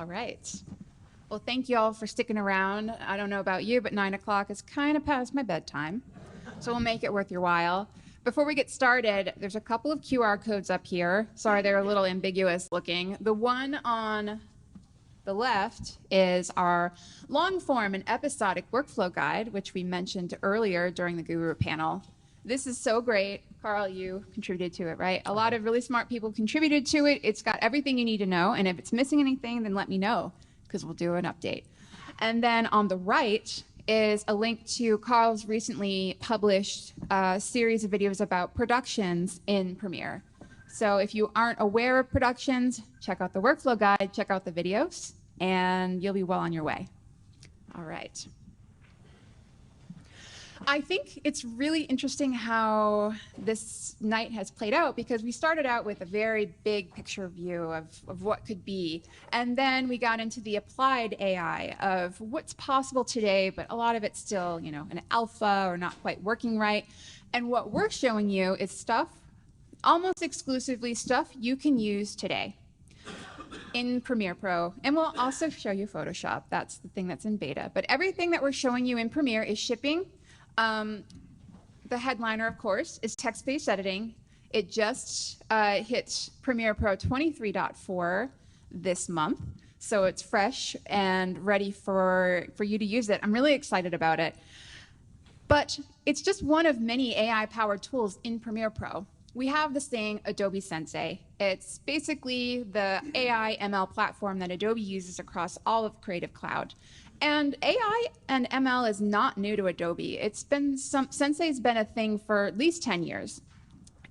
right. Well, thank you all for sticking around. I don't know about you, but 9 o'clock is kind of past my bedtime, so we'll make it worth your while. Before we get started, there's a couple of QR codes up here. Sorry, they're a little ambiguous looking. The one on the left is our long-form and episodic workflow guide, which we mentioned earlier during the Guru panel. This is so great. Karl, you contributed to it, right? A lot of really smart people contributed to it. It's got everything you need to know, and if it's missing anything, then let me know, because we'll do an update. And then on the right is a link to Karl's recently published series of videos about productions in Premiere. So if you aren't aware of productions, check out the workflow guide, check out the videos, and you'll be well on your way. All right. I think it's really interesting how this night has played out, because we started out with a very big picture view of what could be. And then we got into the applied AI of what's possible today, but a lot of it's still, an alpha or not quite working right. And what we're showing you is stuff, almost exclusively stuff you can use today in Premiere Pro. And we'll also show you Photoshop. That's the thing that's in beta. But everything that we're showing you in Premiere is shipping. The headliner, of course, is text-based editing. It just hit Premiere Pro 23.4 this month, so it's fresh and ready for you to use it. I'm really excited about it. But it's just one of many AI-powered tools in Premiere Pro. We have this thing, Adobe Sensei. It's basically the AI ML platform that Adobe uses across all of Creative Cloud. And AI and ML is not new to Adobe. Sensei's been a thing for at least 10 years.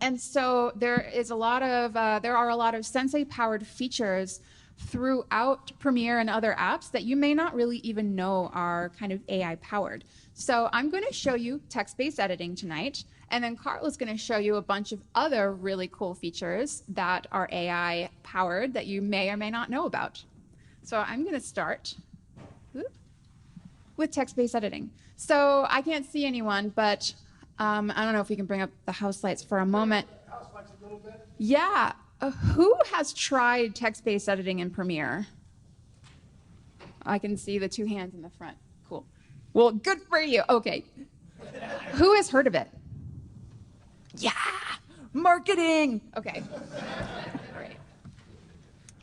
And so there are a lot of Sensei-powered features throughout Premiere and other apps that you may not really even know are kind of AI-powered. So I'm going to show you text-based editing tonight, and then Karl is going to show you a bunch of other really cool features that are AI-powered that you may or may not know about. So I'm going to start with text-based editing. So I can't see anyone, but I don't know if we can bring up the house lights for a moment. House lights a little bit? Yeah. Who has tried text-based editing in Premiere? I can see the two hands in the front. Cool. Well, good for you. Okay. Who has heard of it? Yeah. Marketing. Okay. Great.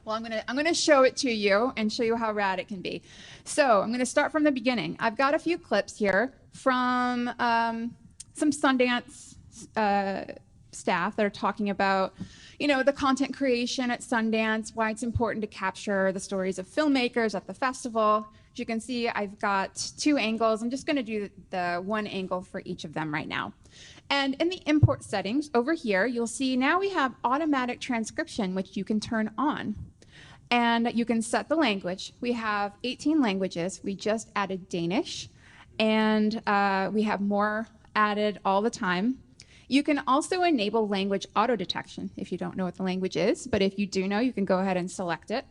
Well, I'm gonna show it to you and show you how rad it can be. So I'm gonna start from the beginning. I've got a few clips here from some Sundance staff that are talking about, the content creation at Sundance, why it's important to capture the stories of filmmakers at the festival. As you can see, I've got two angles. I'm just gonna do the one angle for each of them right now. And in the import settings over here, you'll see now we have automatic transcription, which you can turn on. And you can set the language. We have 18 languages. We just added Danish, and we have more added all the time. You can also enable language auto detection if you don't know what the language is, but if you do know, you can go ahead and select it.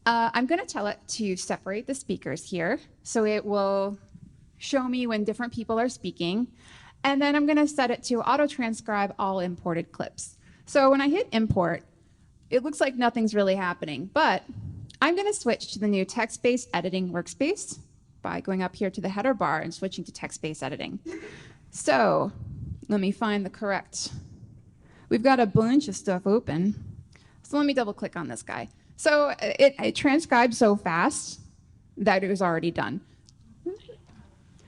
I'm going to tell it to separate the speakers here, so it will show me when different people are speaking. And then I'm going to set it to auto transcribe all imported clips. So when I hit import, it looks like nothing's really happening, but I'm going to switch to the new text-based editing workspace by going up here to the header bar and switching to text-based editing. So let me find the correct. We've got a bunch of stuff open. So let me double click on this guy. So it transcribed so fast that it was already done.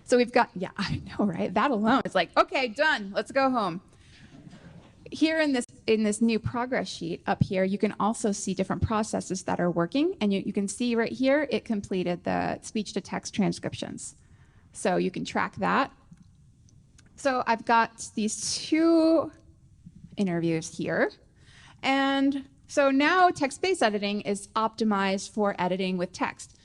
So we've got, yeah, I know, right? That alone is like, okay, done, let's go home. Here in this new progress sheet up here, you can also see different processes that are working, and you can see right here, it completed the speech-to-text transcriptions. So you can track that. So I've got these two interviews here, and so now text-based editing is optimized for editing with text.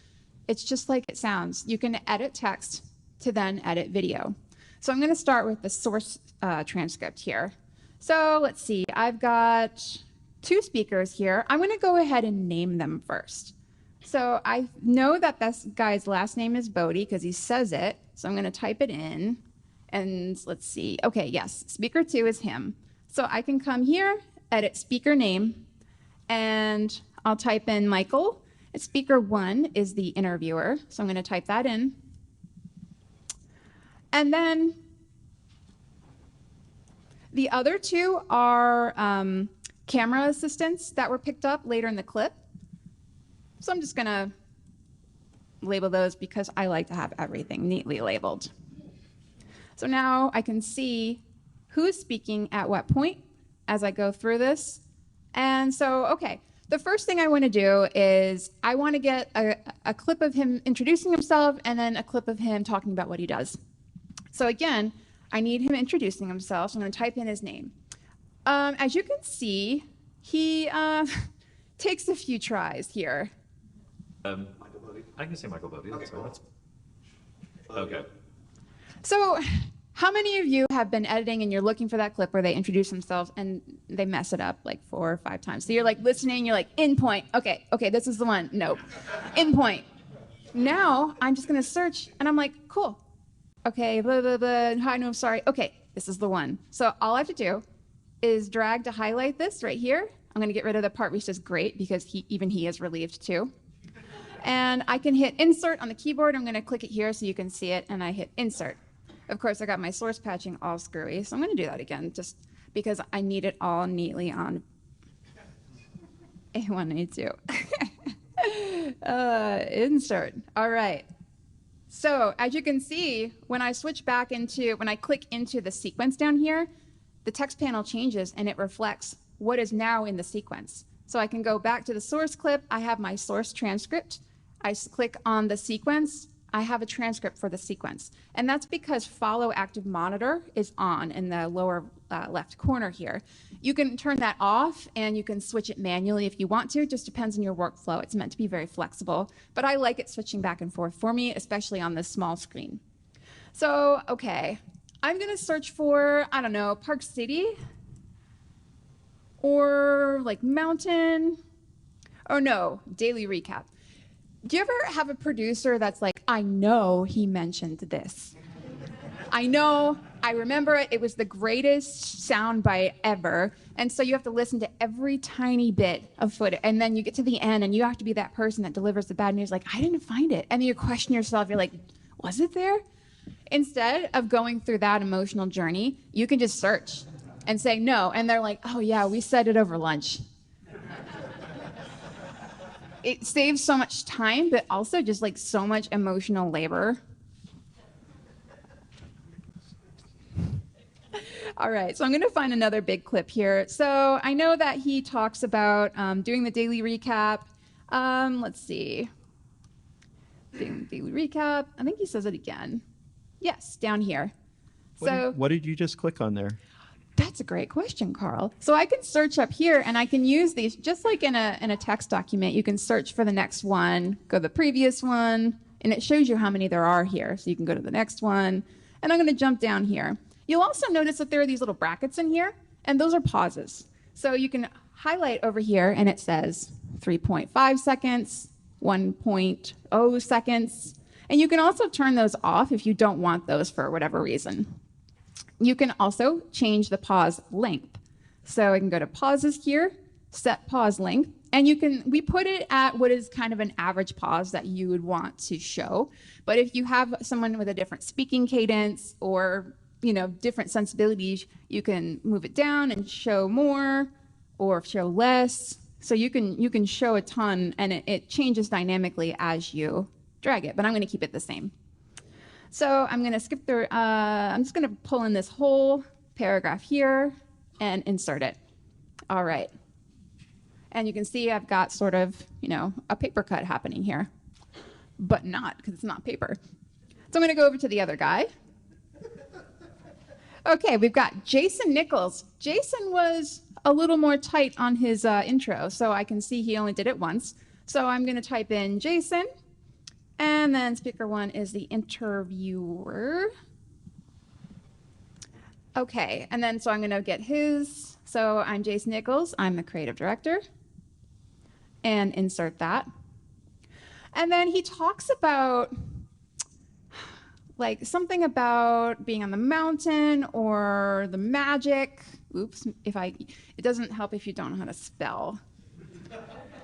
It's just like it sounds. You can edit text to then edit video. So I'm going to start with the source transcript here. So let's see, I've got two speakers here. I'm going to go ahead and name them first. So I know that this guy's last name is Bodie because he says it. So I'm going to type it in. And let's see. Okay, yes, speaker 2 is him. So I can come here, edit speaker name, and I'll type in Michael. Speaker 1 is the interviewer, so I'm going to type that in. And then the other two are camera assistants that were picked up later in the clip. So I'm just going to label those because I like to have everything neatly labeled. So now I can see who's speaking at what point as I go through this. And so, okay, the first thing I want to do is I want to get a clip of him introducing himself and then a clip of him talking about what he does. So again, I need him introducing himself, so I'm going to type in his name. As you can see, he takes a few tries here. I can say Michael Bodie. Okay, so that's okay. So how many of you have been editing and you're looking for that clip where they introduce themselves and they mess it up like 4 or 5 times? So you're like listening, you're like, in point. Okay, this is the one. Nope. In point. Now I'm just going to search and I'm like, cool. Okay, blah, blah, blah. Hi, no, sorry. Okay, this is the one. So all I have to do is drag to highlight this right here. I'm going to get rid of the part which is great because even he is relieved too. And I can hit insert on the keyboard. I'm going to click it here so you can see it, and I hit insert. Of course, I got my source patching all screwy, so I'm going to do that again just because I need it all neatly on A182. Insert. All right. So as you can see, when I click into the sequence down here, the text panel changes and it reflects what is now in the sequence. So I can go back to the source clip. I have my source transcript. I click on the sequence. I have a transcript for the sequence. And that's because follow active monitor is on in the lower left corner here. You can turn that off and you can switch it manually if you want to. It just depends on your workflow. It's meant to be very flexible, but I like it switching back and forth for me, especially on this small screen. So, okay, I'm gonna search for, I don't know, Park City or like mountain, or no, daily recap. Do you ever have a producer that's like, I know he mentioned this. I know, I remember it, it was the greatest soundbite ever. And so you have to listen to every tiny bit of footage. And then you get to the end and you have to be that person that delivers the bad news, like, I didn't find it. And then you question yourself, you're like, was it there? Instead of going through that emotional journey, you can just search and say no. And they're like, oh yeah, we said it over lunch. It saves so much time, but also just like so much emotional labor. All right, so I'm going to find another big clip here. So I know that he talks about doing the daily recap. Let's see. Doing the daily recap. I think he says it again. Yes, down here. What did you just click on there? That's a great question, Carl. So I can search up here and I can use these just like in a text document. You can search for the next one, go to the previous one, and it shows you how many there are here. So you can go to the next one. And I'm going to jump down here. You'll also notice that there are these little brackets in here, and those are pauses. So you can highlight over here and it says 3.5 seconds, 1.0 seconds. And you can also turn those off if you don't want those for whatever reason. You can also change the pause length. So I can go to pauses here, set pause length, and we put it at what is kind of an average pause that you would want to show. But if you have someone with a different speaking cadence or different sensibilities, you can move it down and show more or show less. So you can show a ton and it changes dynamically as you drag it, but I'm going to keep it the same. So I'm going to skip through, I'm just going to pull in this whole paragraph here and insert it. All right. And you can see I've got sort of, a paper cut happening here, but not because it's not paper. So I'm going to go over to the other guy. Okay, we've got Jason Nichols. Jason was a little more tight on his intro, so I can see he only did it once. So I'm going to type in Jason. And then speaker 1 is the interviewer. Okay, and then so I'm going to get his. So I'm Jason Nichols. I'm the creative director. And insert that. And then he talks about like something about being on the mountain or the magic. Oops, it doesn't help if you don't know how to spell.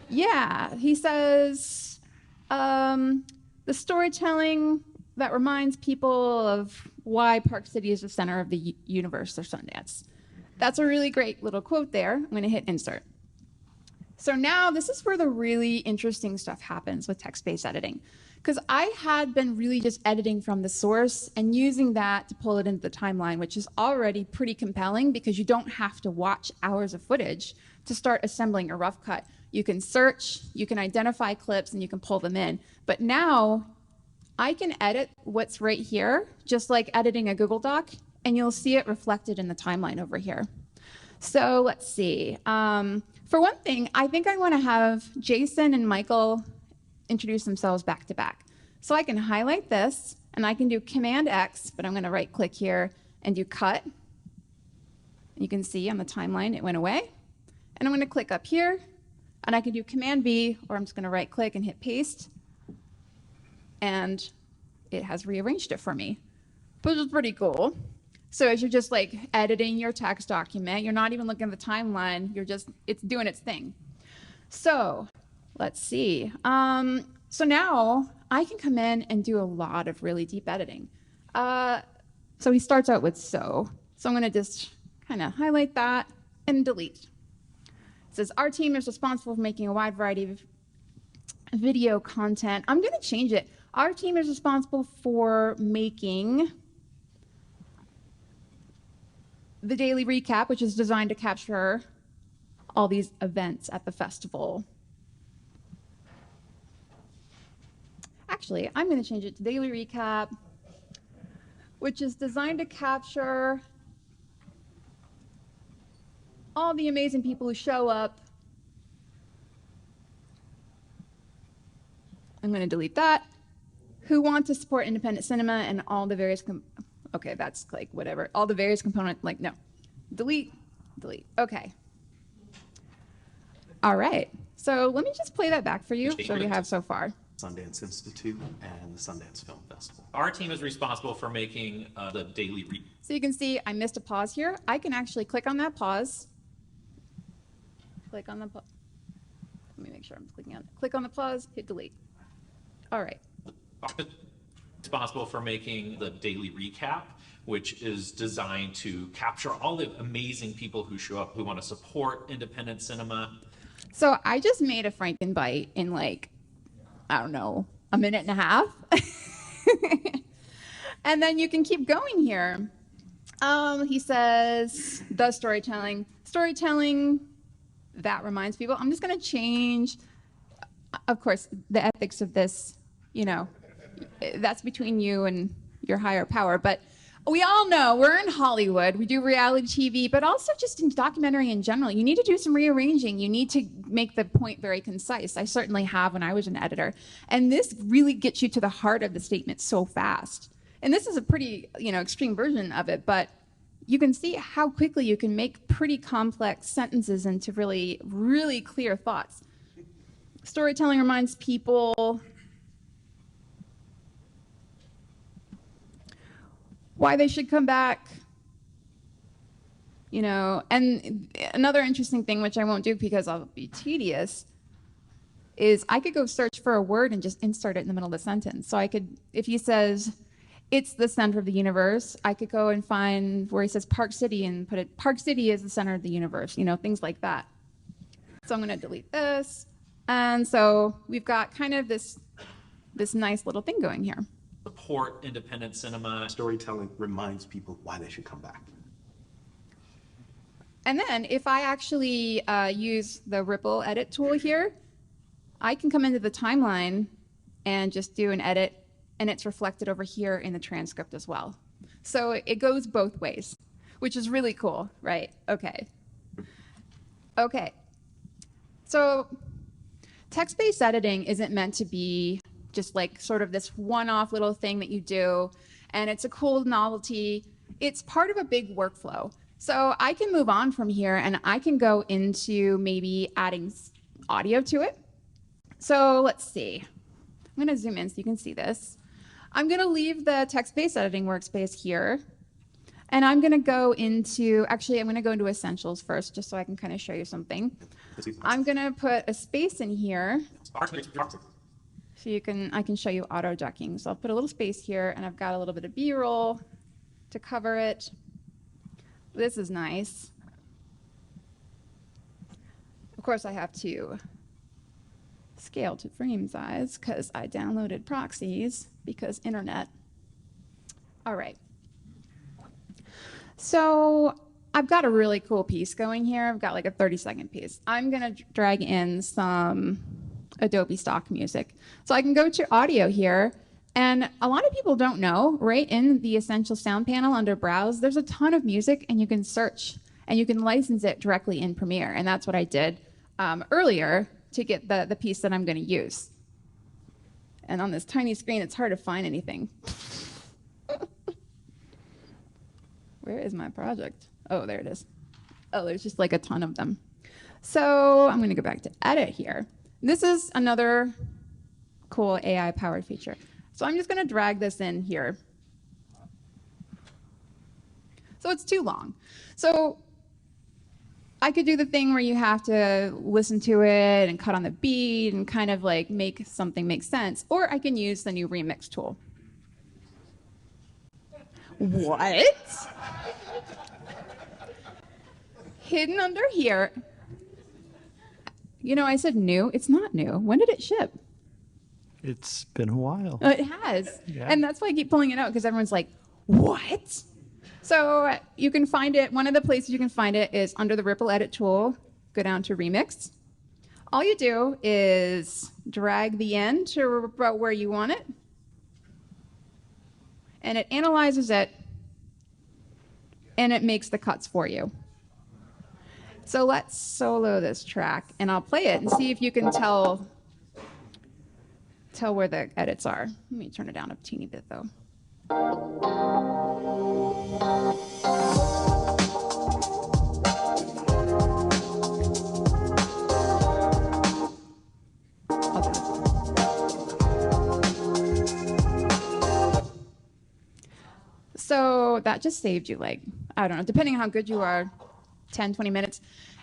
Yeah, he says the storytelling that reminds people of why Park City is the center of the universe or Sundance. That's a really great little quote there. I'm going to hit insert. So now this is where the really interesting stuff happens with text-based editing. Because I had been really just editing from the source and using that to pull it into the timeline, which is already pretty compelling because you don't have to watch hours of footage to start assembling a rough cut. You can search, you can identify clips, and you can pull them in. But now I can edit what's right here, just like editing a Google Doc, and you'll see it reflected in the timeline over here. So let's see. For one thing, I think I want to have Jason and Michael introduce themselves back to back. So I can highlight this, and I can do Command X, but I'm going to right click here and do cut. You can see on the timeline it went away. And I'm going to click up here, and I can do Command V, or I'm just going to right click and hit paste. And it has rearranged it for me, which is pretty cool. So as you're just like editing your text document, you're not even looking at the timeline, it's doing its thing. So let's see. So now I can come in and do a lot of really deep editing. So he starts out with so. So I'm going to just kind of highlight that and delete. It says our team is responsible for making a wide variety of video content. I'm going to change it. Our team is responsible for making the daily recap, which is designed to capture all these events at the festival. Actually, I'm going to change it to daily recap, which is designed to capture all the amazing people who show up. I'm going to delete that. Who want to support independent cinema and all the various, okay, that's like whatever. All the various components, like no. Delete, delete, okay. All right, so let me just play that back for you, so you have so far. Sundance Institute and the Sundance Film Festival. Our team is responsible for making the daily read. So you can see I missed a pause here. I can actually click on that pause. Click on the pause. Let me make sure I'm clicking on it. Click on the pause, hit delete. All right. Responsible for making the daily recap, which is designed to capture all the amazing people who show up, who want to support independent cinema. So I just made a Frankenbite in like, I don't know, a minute and a half. And then you can keep going here. He says, the storytelling. Storytelling, that reminds people. I'm just going to change, of course, the ethics of this, you know, that's between you and your higher power. But we all know we're in Hollywood. We do reality TV, but also just in documentary in general. You need to do some rearranging. You need to make the point very concise. I certainly have when I was an editor. And this really gets you to the heart of the statement so fast. And this is a pretty, you know, extreme version of it, but you can see how quickly you can make pretty complex sentences into really, really clear thoughts. Storytelling reminds people why they should come back, you know. And another interesting thing, which I won't do because I'll be tedious, is I could go search for a word and just insert it in the middle of the sentence. So I could, if he says, it's the center of the universe, I could go and find where he says Park City and put it, Park City is the center of the universe, you know, things like that. So I'm going to delete this. And so we've got kind of this nice little thing going here. Support independent cinema. Storytelling reminds people why they should come back. And then if I actually use the Ripple edit tool here, I can come into the timeline and just do an edit, and it's reflected over here in the transcript as well. So it goes both ways, which is really cool, right? Okay. Okay. So text-based editing isn't meant to be just like sort of this one-off little thing that you do, and it's a cool novelty. It's part of a big workflow. So I can move on from here, and I can go into maybe adding audio to it. So let's see. I'm going to zoom in so you can see this. I'm going to leave the text-based editing workspace here, And I'm going to go into, actually, I'm going to go into Essentials first, just so I can kind of show you something. I'm going to put a space in here. So I can show you auto ducking. So I'll put a little space here, and I've got a little bit of B-roll to cover it. This is nice. Of course, I have to scale to frame size because I downloaded proxies because internet. All right. So I've got a really cool piece going here. I've got like a 30-second piece. I'm going to drag in some Adobe stock music. So I can go to audio here, and a lot of people don't know, right in the Essential Sound panel under Browse, there's a ton of music, and you can search, and you can license it directly in Premiere, and that's what I did earlier to get the piece that I'm going to use. And on this tiny screen, it's hard to find anything. Where is my project? Oh, there it is. Oh, there's just like a ton of them. So I'm going to go back to edit here. This is another cool AI-powered feature. So I'm just going to drag this in here. So it's too long. So I could do the thing where you have to listen to it and cut on the beat and kind of like make something make sense. Or I can use the new remix tool. What? Hidden under here. You know, I said new. It's not new. When did it ship? It's been a while. It has. Yeah. And that's why I keep pulling it out, because everyone's like, what? So you can find it. One of the places you can find it is under the Ripple Edit tool. Go down to Remix. All you do is drag the end to about where you want it. And it analyzes it. And it makes the cuts for you. So let's solo this track, and I'll play it and see if you can tell where the edits are. Let me turn it down a teeny bit, though. So that just saved you, like, I don't know, depending on how good you are, 10, 20 minutes.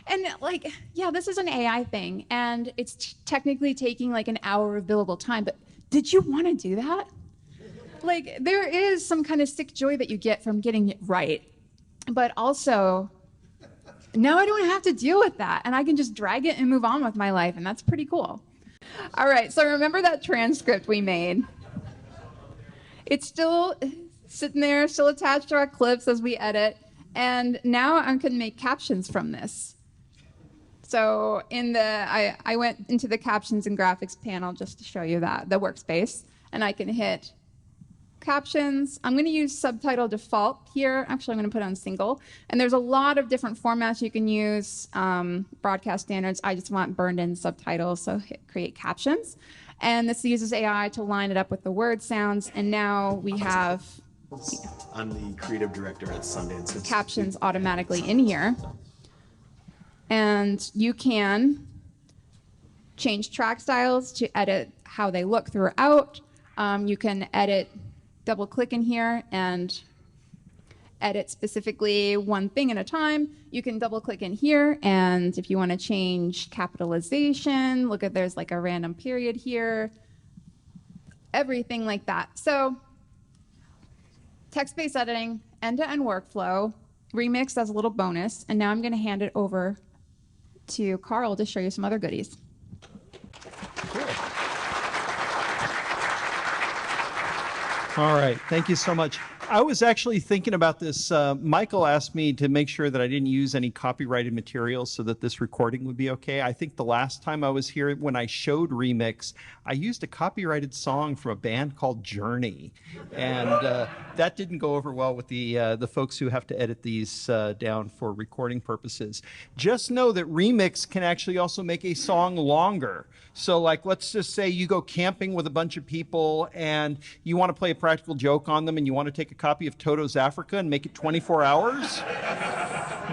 And like, yeah, this is an AI thing, and it's technically taking like an hour of billable time, but did you want to do that? Like, there is some kind of sick joy that you get from getting it right. But also, now I don't have to deal with that, and I can just drag it and move on with my life, and that's pretty cool. All right, so remember that transcript we made? It's still sitting there, still attached to our clips as we edit, and now I can make captions from this. So I went into the captions and graphics panel just to show you that, the workspace, and I can hit captions. I'm going to use subtitle default here. Actually, I'm going to put on single. And there's a lot of different formats you can use, broadcast standards. I just want burned in subtitles, so hit create captions. And this uses AI to line it up with the word sounds. And now we have I'm the creative director at Sundance. Captions automatically in here. And you can change track styles to edit how they look throughout. You can edit, double click in here and edit specifically one thing at a time. You can double click in here, and if you want to change capitalization, look at there's like a random period here, everything like that. So text-based editing, end-to-end workflow, remixed as a little bonus, and now I'm going to hand it over to Karl to show you some other goodies. Cool. All right, thank you so much. I was actually thinking about this. Michael asked me to make sure that I didn't use any copyrighted materials so that this recording would be okay. I think the last time I was here, when I showed Remix, I used a copyrighted song from a band called Journey. And that didn't go over well with the folks who have to edit these down for recording purposes. Just know that Remix can actually also make a song longer. So like, let's just say you go camping with a bunch of people and you want to play a practical joke on them and you want to take a copy of Toto's Africa and make it 24 hours.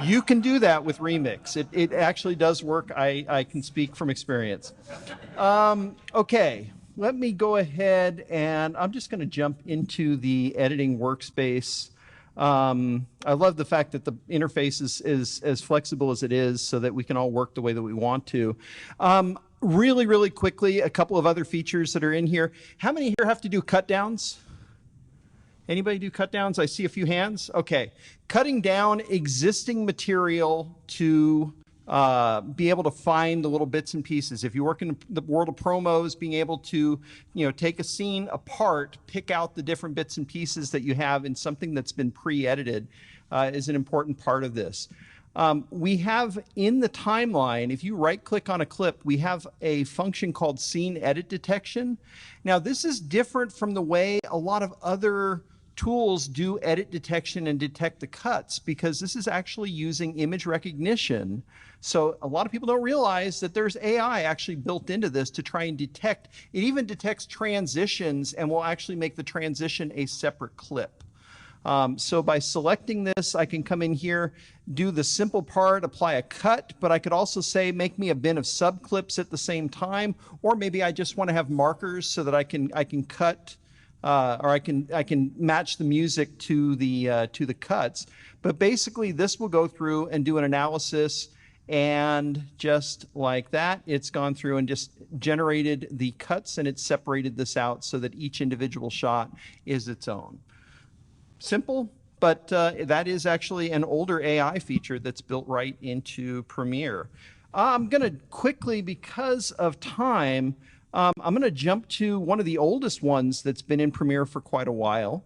You can do that with Remix. It actually does work. I can speak from experience. Okay, let me go ahead and I'm just going to jump into the editing workspace. I love the fact that the interface is as flexible as it is so that we can all work the way that we want to. Really, really quickly, a couple of other features that are in here. How many here have to do cut downs? Anybody do cut downs? I see a few hands. Okay. Cutting down existing material to be able to find the little bits and pieces. If you work in the world of promos, being able to, take a scene apart, pick out the different bits and pieces that you have in something that's been pre-edited is an important part of this. We have in the timeline, if you right click on a clip, we have a function called scene edit detection. Now this is different from the way a lot of other tools do edit detection and detect the cuts, because this is actually using image recognition. So a lot of people don't realize that there's AI actually built into this to try and detect. It even detects transitions and will actually make the transition a separate clip. So by selecting this, I can come in here, do the simple part, apply a cut, but I could also say, make me a bin of subclips at the same time, or maybe I just want to have markers so that I can cut, or I can match the music to the cuts. But basically, this will go through and do an analysis, and just like that, it's gone through and just generated the cuts, and it's separated this out so that each individual shot is its own. Simple, but that is actually an older AI feature that's built right into Premiere. I'm going to quickly, because of time, I'm going to jump to one of the oldest ones that's been in Premiere for quite a while.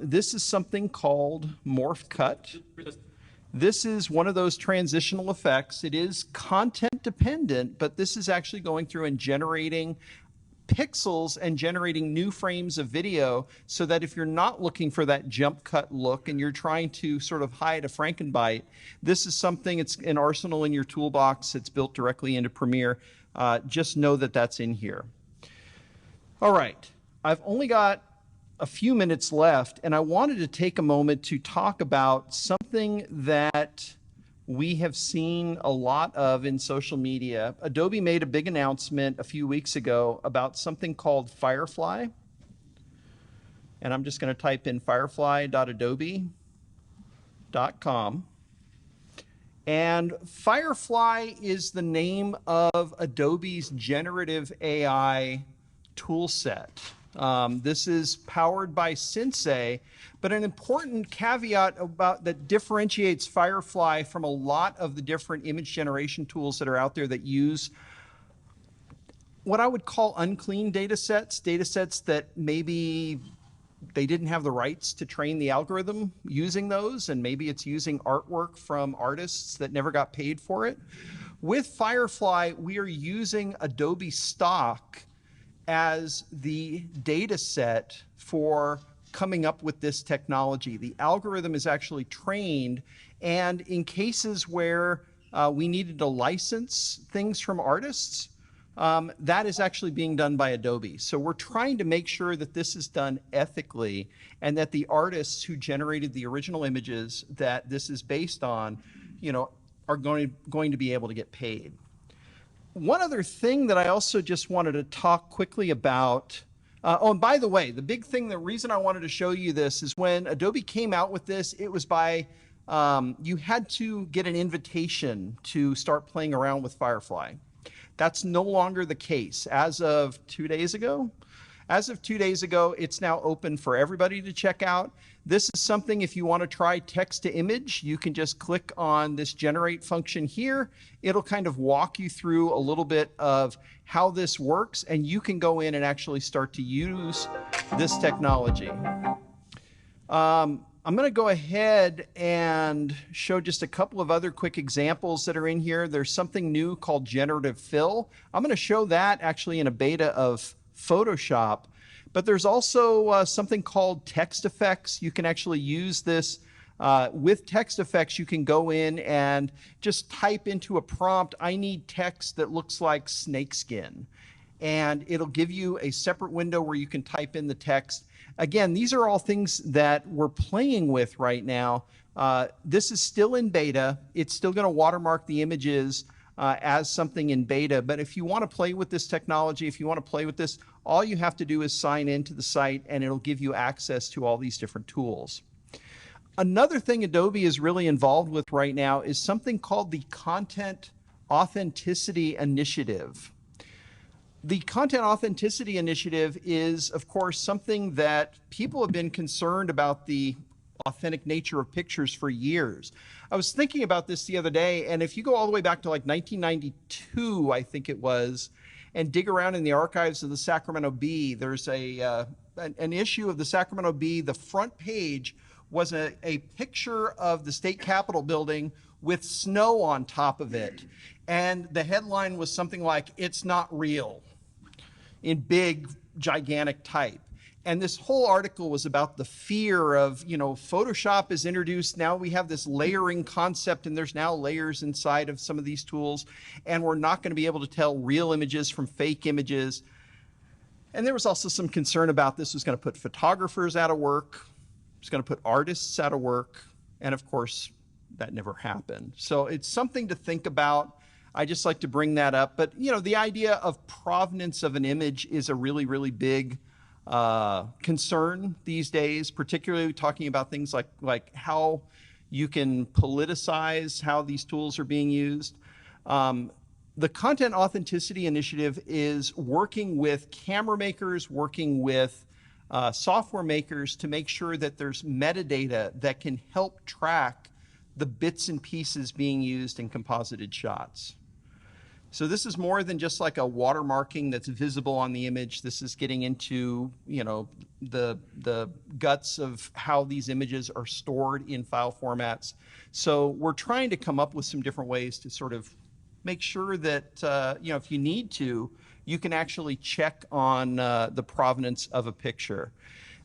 This is something called Morph Cut. This is one of those transitional effects. It is content dependent, but this is actually going through and generating pixels and generating new frames of video, so that if you're not looking for that jump cut look and you're trying to sort of hide a Frankenbite, this is something, it's an arsenal in your toolbox. It's built directly into Premiere. Just know that that's in here. All right, I've only got a few minutes left, and I wanted to take a moment to talk about something that we have seen a lot of in social media. Adobe made a big announcement a few weeks ago about something called Firefly. And I'm just going to type in firefly.adobe.com. And Firefly is the name of Adobe's generative AI tool set. This is powered by Sensei, but an important caveat about that differentiates Firefly from a lot of the different image generation tools that are out there that use what I would call unclean data sets that maybe they didn't have the rights to train the algorithm using those, and maybe it's using artwork from artists that never got paid for it. With Firefly, we are using Adobe stock as the data set for coming up with this technology. The algorithm is actually trained, and in cases where we needed to license things from artists, that is actually being done by Adobe. So we're trying to make sure that this is done ethically, and that the artists who generated the original images that this is based on, are going to be able to get paid. One other thing that I also just wanted to talk quickly about, and by the way, the big thing, the reason I wanted to show you this is when Adobe came out with this, it was by, you had to get an invitation to start playing around with Firefly. That's no longer the case. As of 2 days ago, it's now open for everybody to check out. This is something, if you want to try text to image, you can just click on this generate function here. It'll kind of walk you through a little bit of how this works, and you can go in and actually start to use this technology. I'm going to go ahead and show just a couple of other quick examples that are in here. There's something new called generative fill. I'm going to show that actually in a beta of Photoshop, but there's also something called text effects. You can actually use this with text effects. You can go in and just type into a prompt, I need text that looks like snakeskin, and it'll give you a separate window where you can type in the text. Again, these are all things that we're playing with right now. This is still in beta. It's still going to watermark the images as something in beta. But if you want to play with this technology, if you want to play with this, all you have to do is sign into the site, and it'll give you access to all these different tools. Another thing Adobe is really involved with right now is something called the Content Authenticity Initiative. The Content Authenticity Initiative is, of course, something that people have been concerned about the authentic nature of pictures for years. I was thinking about this the other day, and if you go all the way back to like 1992, I think it was, and dig around in the archives of the Sacramento Bee, there's an issue of the Sacramento Bee. The front page was a picture of the state capitol building with snow on top of it. And the headline was something like, "It's not real," in big, gigantic type. And this whole article was about the fear of, Photoshop is introduced. Now we have this layering concept, and there's now layers inside of some of these tools. And we're not going to be able to tell real images from fake images. And there was also some concern about this was going to put photographers out of work. It's going to put artists out of work. And of course, that never happened. So it's something to think about. I just like to bring that up. But, the idea of provenance of an image is a really, really big concern these days, particularly talking about things like how you can politicize how these tools are being used. The Content Authenticity Initiative is working with camera makers, working with software makers to make sure that there's metadata that can help track the bits and pieces being used in composited shots. So this is more than just like a watermarking that's visible on the image. This is getting into, the guts of how these images are stored in file formats. So we're trying to come up with some different ways to sort of make sure that, if you need to, you can actually check on the provenance of a picture.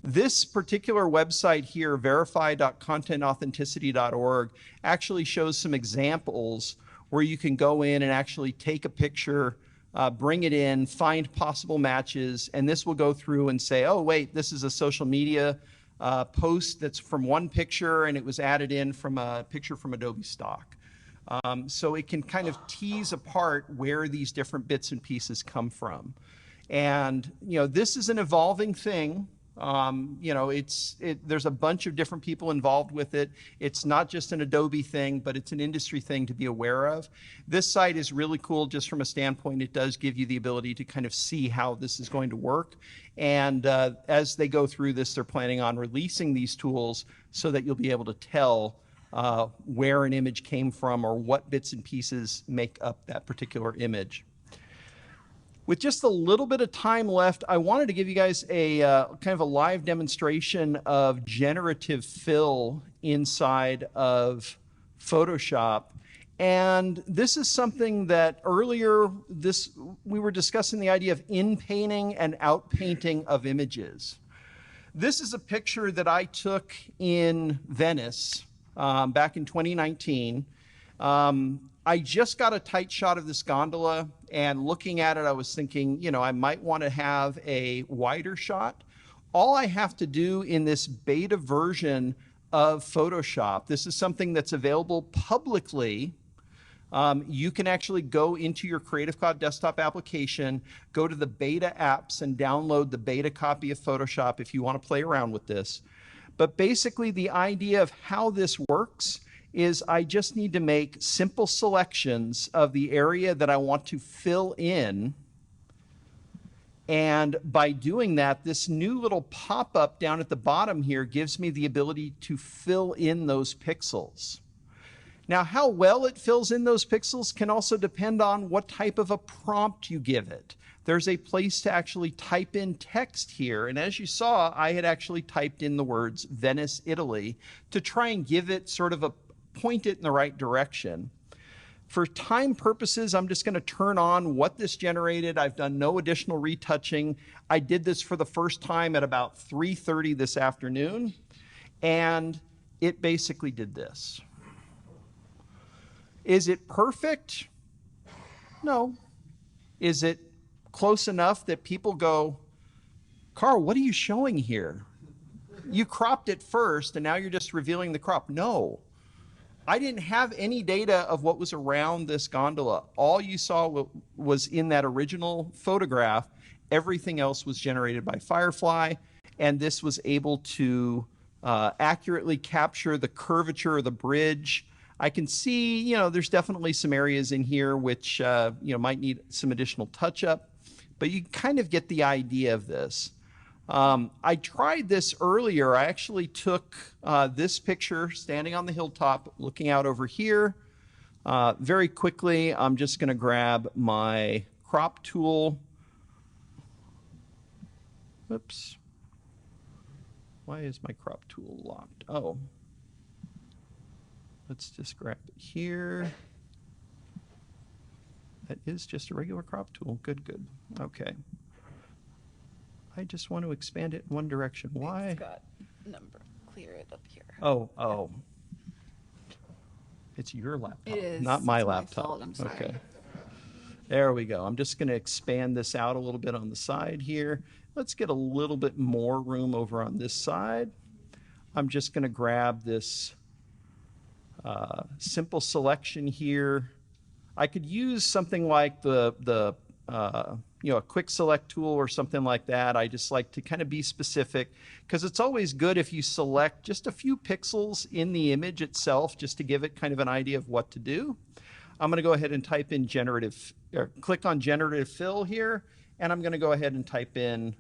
This particular website here, verify.contentauthenticity.org, actually shows some examples where you can go in and actually take a picture, bring it in, find possible matches, and this will go through and say, oh, wait, this is a social media post that's from one picture, and it was added in from a picture from Adobe stock. So it can kind of tease apart where these different bits and pieces come from. And, this is an evolving thing. There's a bunch of different people involved with it. It's not just an Adobe thing, but it's an industry thing to be aware of. This site is really cool just from a standpoint. It does give you the ability to kind of see how this is going to work. And as they go through this, they're planning on releasing these tools so that you'll be able to tell where an image came from or what bits and pieces make up that particular image. With just a little bit of time left, I wanted to give you guys a kind of a live demonstration of generative fill inside of Photoshop. And this is something that earlier we were discussing the idea of in-painting and out-painting of images. This is a picture that I took in Venice back in 2019. I just got a tight shot of this gondola, and looking at it, I was thinking, I might want to have a wider shot. All I have to do in this beta version of Photoshop, this is something that's available publicly. You can actually go into your Creative Cloud desktop application, go to the beta apps, and download the beta copy of Photoshop if you want to play around with this. But basically, the idea of how this works is I just need to make simple selections of the area that I want to fill in. And by doing that, this new little pop-up down at the bottom here gives me the ability to fill in those pixels. Now, how well it fills in those pixels can also depend on what type of a prompt you give it. There's a place to actually type in text here. And as you saw, I had actually typed in the words Venice, Italy, to try and give it sort of point it in the right direction. For time purposes, I'm just going to turn on what this generated. I've done no additional retouching. I did this for the first time at about 3:30 this afternoon, and it basically did this. Is it perfect? No. Is it close enough that people go, Karl, what are you showing here? You cropped it first, and now you're just revealing the crop. No. I didn't have any data of what was around this gondola. All you saw was in that original photograph. Everything else was generated by Firefly, and this was able to accurately capture the curvature of the bridge. I can see, there's definitely some areas in here which, might need some additional touch up, but you kind of get the idea of this. I tried this earlier. I actually took this picture standing on the hilltop, looking out over here. Very quickly, I'm just going to grab my crop tool. Whoops. Why is my crop tool locked? Oh. Let's just grab it here. That is just a regular crop tool. Good, good. Okay. I just want to expand it in one direction. Why? It's got number. Clear it up here. Oh. It's your laptop, It is. not my It's my laptop. fault. I'm sorry. Okay. There we go. I'm just going to expand this out a little bit on the side here. Let's get a little bit more room over on this side. I'm just going to grab this simple selection here. I could use something like a quick select tool or something like that. I just like to kind of be specific because it's always good if you select just a few pixels in the image itself just to give it kind of an idea of what to do. I'm going to go ahead and type in click on generative fill here, and I'm going to go ahead and type in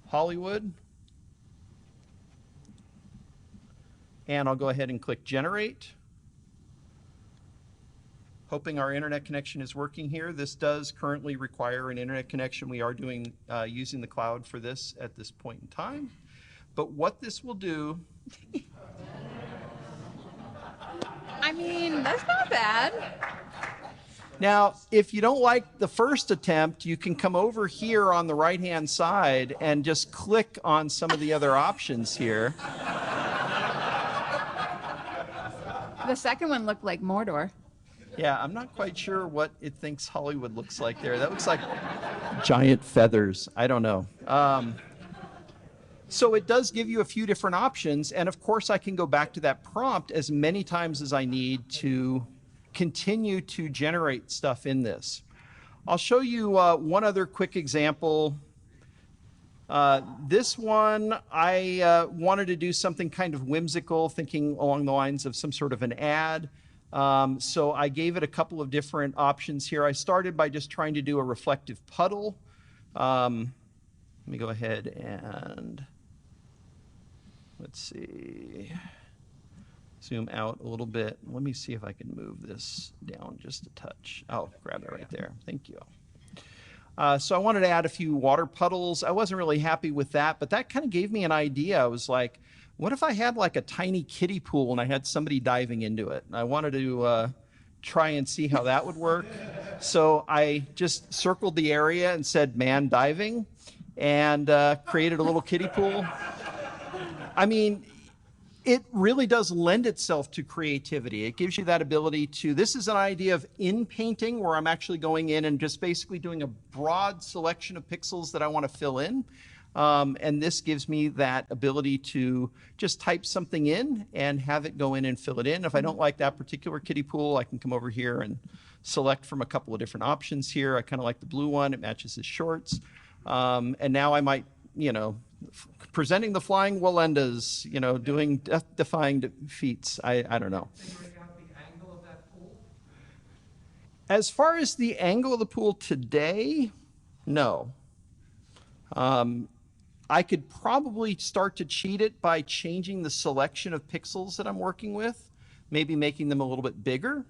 Hollywood. And I'll go ahead and click generate. Hoping our internet connection is working here. This does currently require an internet connection. We are using the cloud for this at this point in time. But what this will do... I mean, that's not bad. Now, if you don't like the first attempt, you can come over here on the right-hand side and just click on some of the other options here. The second one looked like Mordor. Yeah, I'm not quite sure what it thinks Hollywood looks like there. That looks like giant feathers. I don't know. So it does give you a few different options. And of course, I can go back to that prompt as many times as I need to continue to generate stuff in this. I'll show you one other quick example. This one, I wanted to do something kind of whimsical, thinking along the lines of some sort of an ad. So I gave it a couple of different options here. I started by just trying to do a reflective puddle. Let me go ahead and let's see, zoom out a little bit. Let me see if I can move this down just a touch. Oh, grab it right there. Thank you. So I wanted to add a few water puddles. I wasn't really happy with that, but that kind of gave me an idea. I was like, what if I had like a tiny kiddie pool and I had somebody diving into it? And I wanted to try and see how that would work. So I just circled the area and said man diving and created a little kiddie pool. I mean, it really does lend itself to creativity. It gives you that ability to, this is an idea of in painting where I'm actually going in and just basically doing a broad selection of pixels that I want to fill in. And this gives me that ability to just type something in and have it go in and fill it in. If I don't like that particular kiddie pool, I can come over here and select from a couple of different options here. I kind of like the blue one. It matches his shorts. And now I might, presenting the flying Walendas, doing death-defying feats. I don't know. As far as the angle of the pool today, no. I could probably start to cheat it by changing the selection of pixels that I'm working with, maybe making them a little bit bigger.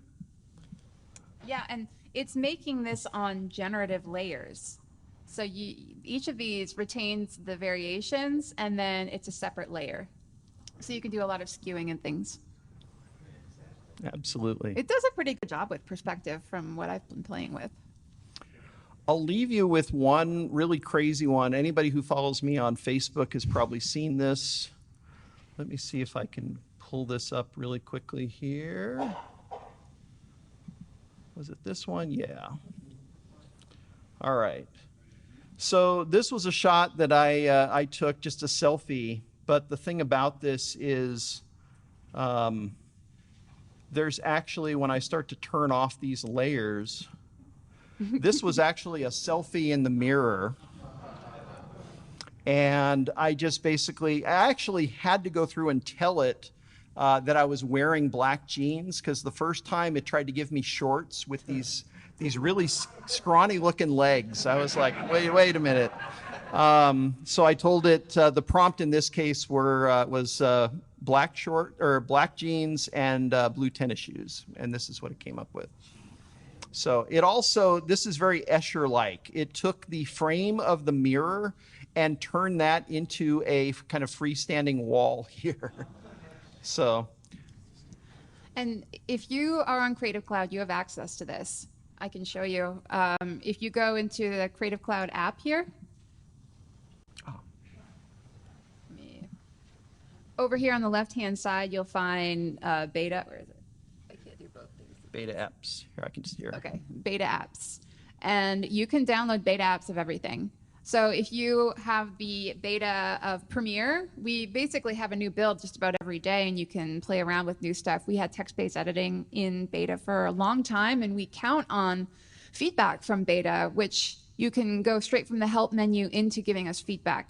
Yeah, and it's making this on generative layers. So each of these retains the variations, and then it's a separate layer. So you can do a lot of skewing and things. Absolutely. It does a pretty good job with perspective from what I've been playing with. I'll leave you with one really crazy one. Anybody who follows me on Facebook has probably seen this. Let me see if I can pull this up really quickly here. Was it this one? Yeah. All right. So this was a shot that I took, just a selfie. But the thing about this is there's actually, when I start to turn off these layers, this was actually a selfie in the mirror. And I just basically, I actually had to go through and tell it that I was wearing black jeans, because the first time it tried to give me shorts with these really scrawny looking legs. I was like, wait a minute. So I told it the prompt in this case was black jeans and blue tennis shoes, and this is what it came up with. So it also, this is very Escher-like. It took the frame of the mirror and turned that into a kind of freestanding wall here. So. And if you are on Creative Cloud, you have access to this. I can show you. If you go into the Creative Cloud app here, over here on the left-hand side, you'll find beta. Where is it? I can't do both things. Beta apps. Here, I can just hear. Okay, beta apps. And you can download beta apps of everything. So if you have the beta of Premiere, we basically have a new build just about every day, and you can play around with new stuff. We had text-based editing in beta for a long time, and we count on feedback from beta, which you can go straight from the help menu into giving us feedback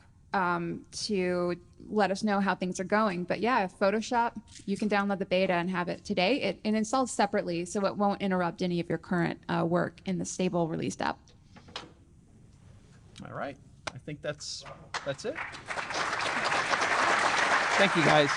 to let us know how things are going. But yeah, Photoshop, you can download the beta and have it today. It installs separately, so it won't interrupt any of your current work in the stable released app. All right. I think that's it. Thank you, guys.